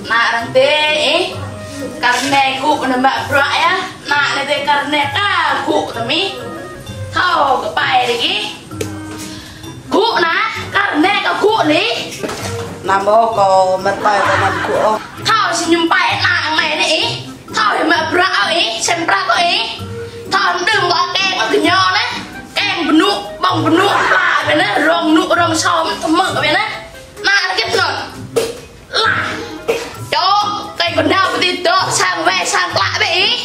Nak nanti karena ku nambah berak ya. Nak nanti karena aku tapi kau kepai lagi. Ku nah karena kau nih. Namo kau merpai dengan ku. Kau senyum pai nak này này. Kau yang berak sempra kau kau đừng có keng ở cái nhỏ đấy. Keng benuk bông benuk là vậy nè rong nụ rong xóm mực vậy nè. Nak cái nọ là cái con đau thì đó sang về sang lại vậy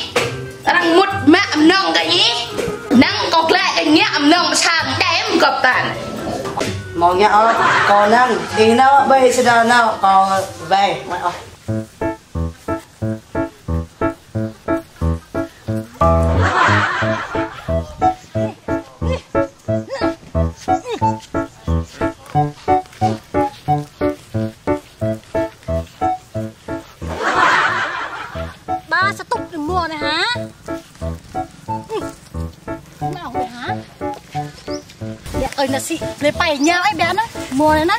đang một mẹ nông cái nhí nắng cọc lại cái nhẹ nông sang đếm gặp tàn Mong nhớ còn năng thì nó bây giờ nào còn về mày ơi. Nasi lấy bảy nhau ấy bé nó mua này nó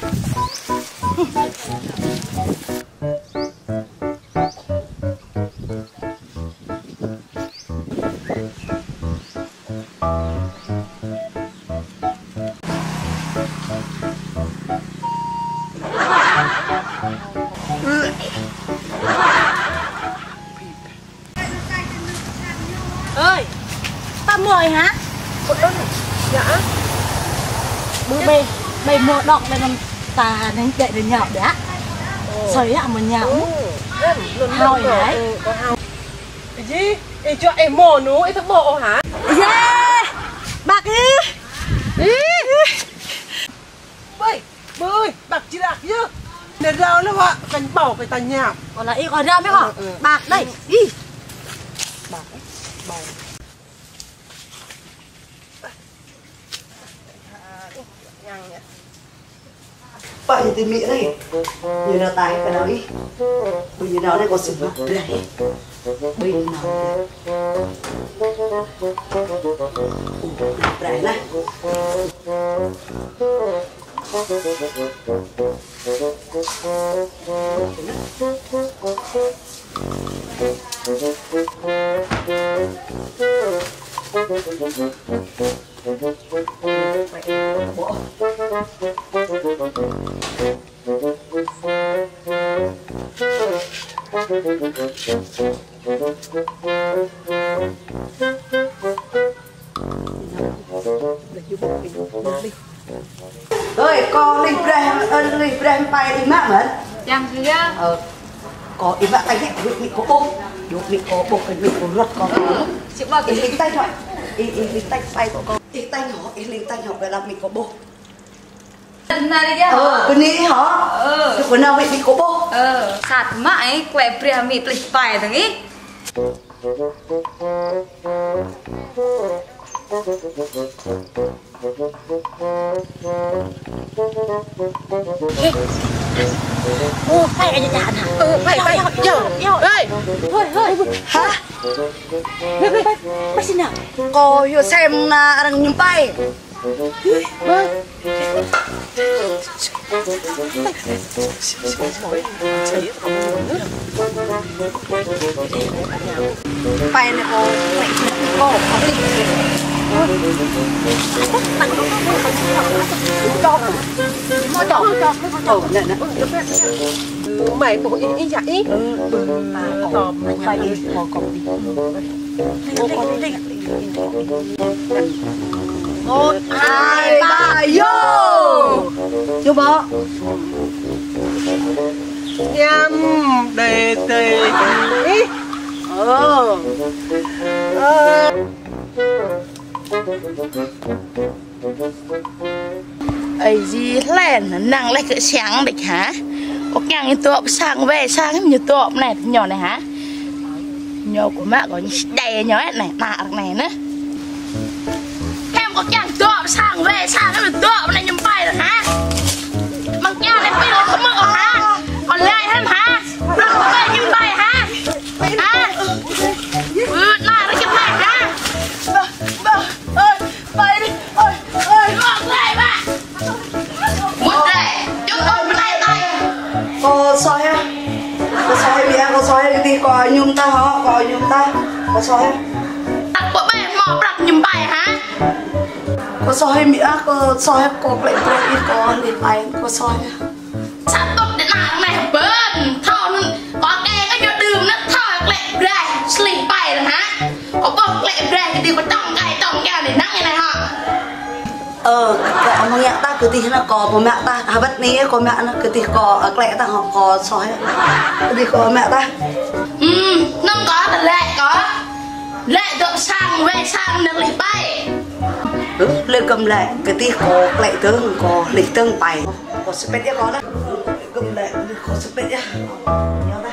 ơi ta mời hả dạ bê mua đọc đây làm ta đánh chạy đến nhậu đấy á sấy ạ mà nhậu hao đấy cái gì em cho em mồ nú em thắc bộ hả yeah bạc đi bơi bạc chỉ lạc chứ để rau nó vợ cành bảo cái tàn nhảm còn là y còn ra mới hả bạc đây đi bạc bạc Vậy thì Mỹ đây như là tài cái nào đi bây giờ nó đây có sự vật đây bây giờ nào đây này rồi con linh brem bay đi mát mệt chẳng gì á có ý bạn tay hết bị có bông bị có bông cái bị có ruột con chịu bao cái tay thôi linh tay bay của con tay nhỏ linh tay nhỏ cái là bị có bông này đi chứ cái ní hả cái của nào bị có bông sạt mãi quẹ bria mịt lịch bài thằng ý ô phải anh đàn hả phải ơi thôi hả bác xin nào cô hiểu xem đang nhúng bay bay này cô có đi cho nhận mày bộ ý vậy còn bay đi còn đi một hai ba vô bó nhâm đề tề ấy gì lên năng lại cái sáng địch hả có nhang như tụp sang về sang như tụp này nhỏ này hả nhỏ của mẹ có đầy nhỏ này nạ này nữa em có nhang tụp sang về sang cái tụp này nhầm bay rồi hả bằng nhà này bây giờ không mơ hả còn lại hơn hả rồi về nhầm bay hả nạ nó nhầm bay hả ơi bay đi ơi ơi ngọt này bà một này chúng tôi tay tay Có soi ha? Có soi mẹ, có soi đi có nhung ta hả? Có nhung ta. Có soi ha? đặt bộ bè mò đặt nhầm bài hả Có soi mẹ, có soi có lệ ít có lệ bài, có soi ha? sắp tốt đến nào này bơn thon có kê có cho đường nó thoi lệ bè sleep bài rồi hả có bọc lệ bè thì điều có trong cái để nắng như này hả Kệ mà mẹ ta cứ tí là có bố mẹ ta bất ní có mẹ nó cứ tí có lệ ta họ có soi cứ tí có mẹ ta nó có là lệ được sang về sang được lịch bay lên cầm lệ cái tí có lệ tương có lịch tương bài có split có đó cầm lệ có split nhá nhớ đây